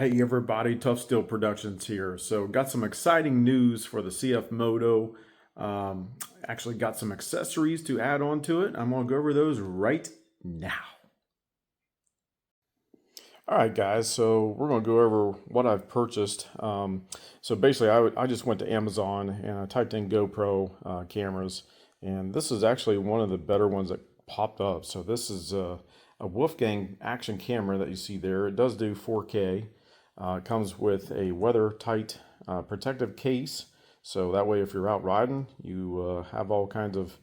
Hey everybody, Tough Steel Productions here. So got some exciting news for the CF Moto. Actually got some accessories to add on to it. I'm gonna go over those right now. All right guys, so we're gonna go over what I've purchased. So basically I just went to Amazon and I typed in GoPro cameras, and this is actually one of the better ones that popped up. So this is a Wolfgang action camera that you see there. It does do 4K. It comes with a weather-tight protective case, so that way if you're out riding, you have all kinds of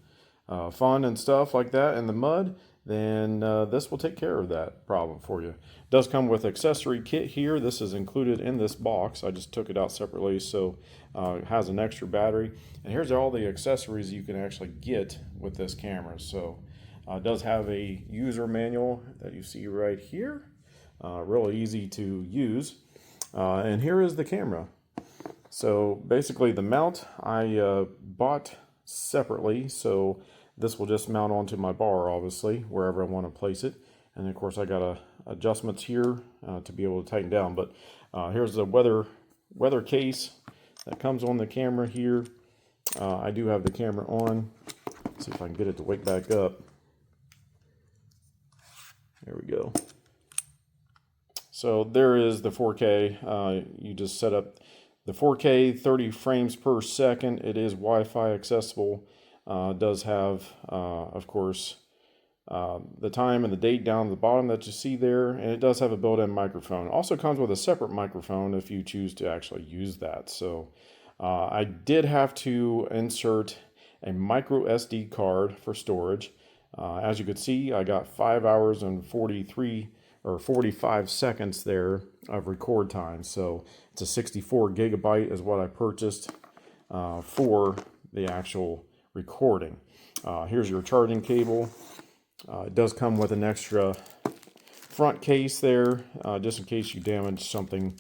fun and stuff like that in the mud, then this will take care of that problem for you. It does come with accessory kit here. This is included in this box. I just took it out separately, so it has an extra battery. And here's all the accessories you can actually get with this camera. So it does have a user manual that you see right here. Really easy to use. And here is the camera. So basically the mount I bought separately, so this will just mount onto my bar, obviously, wherever I want to place it. And of course I got adjustments here to be able to tighten down. But here's the weather case that comes on the camera here. I do have the camera on. Let's see if I can get it to wake back up. There we go. So there is the 4K. You just set up the 4K 30 frames per second. It is Wi-Fi accessible. It does have, of course, the time and the date down at the bottom that you see there. And it does have a built-in microphone. It also comes with a separate microphone if you choose to actually use that. So I did have to insert a micro SD card for storage. As you could see, I got 5 hours and 45 seconds there of record time. So it's a 64 gigabyte is what I purchased for the actual recording. Here's your charging cable. It does come with an extra front case there, just in case you damage something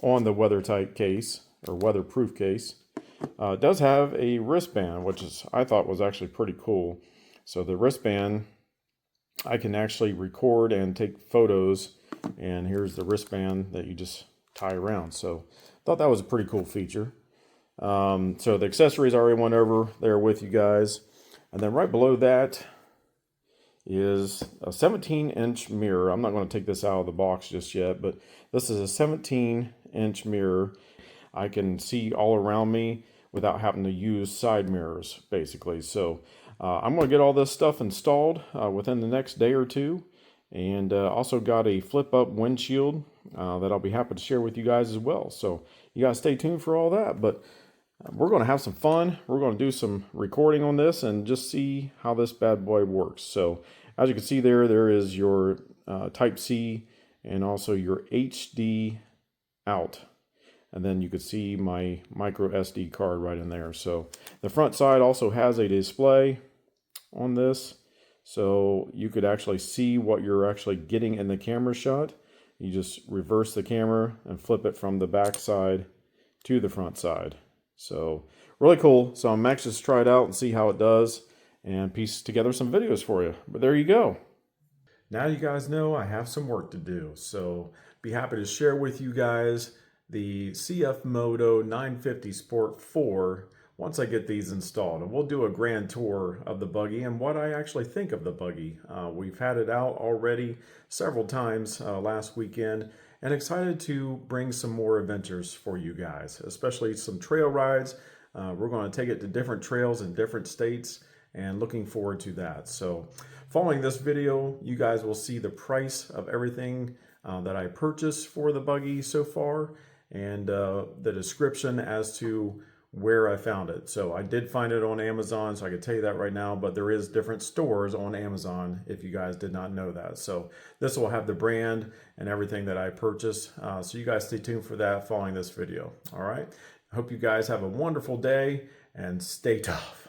on the weather-tight case or weatherproof case. It does have a wristband, which I thought was actually pretty cool. So the wristband, I can actually record and take photos, and here's the wristband that you just tie around. So I thought that was a pretty cool feature. So the accessories I already went over there with you guys. And then right below that is a 17-inch mirror. I'm not going to take this out of the box just yet, but this is a 17-inch mirror. I can see all around me without having to use side mirrors, basically. So I'm going to get all this stuff installed within the next day or two. And also got a flip-up windshield that I'll be happy to share with you guys as well. So you guys stay tuned for all that. But we're going to have some fun. We're going to do some recording on this and just see how this bad boy works. So as you can see there is your Type-C and also your HD out. And then you could see my micro SD card right in there. So the front side also has a display on this. So you could actually see what you're actually getting in the camera shot. You just reverse the camera and flip it from the back side to the front side. So really cool. So I'm actually just try it out and see how it does and piece together some videos for you. But there you go. Now you guys know I have some work to do. So be happy to share with you guys the CF Moto 950 Sport 4 once I get these installed. And we'll do a grand tour of the buggy and what I actually think of the buggy. We've had it out already several times last weekend, and excited to bring some more adventures for you guys, especially some trail rides. We're going to take it to different trails in different states, and looking forward to that. So following this video, you guys will see the price of everything that I purchased for the buggy so far, and the description as to where I found it. So I did find it on Amazon, so I can tell you that right now, but there is different stores on Amazon if you guys did not know that. So this will have the brand and everything that I purchased. So you guys stay tuned for that following this video. All right. I hope you guys have a wonderful day and stay tough.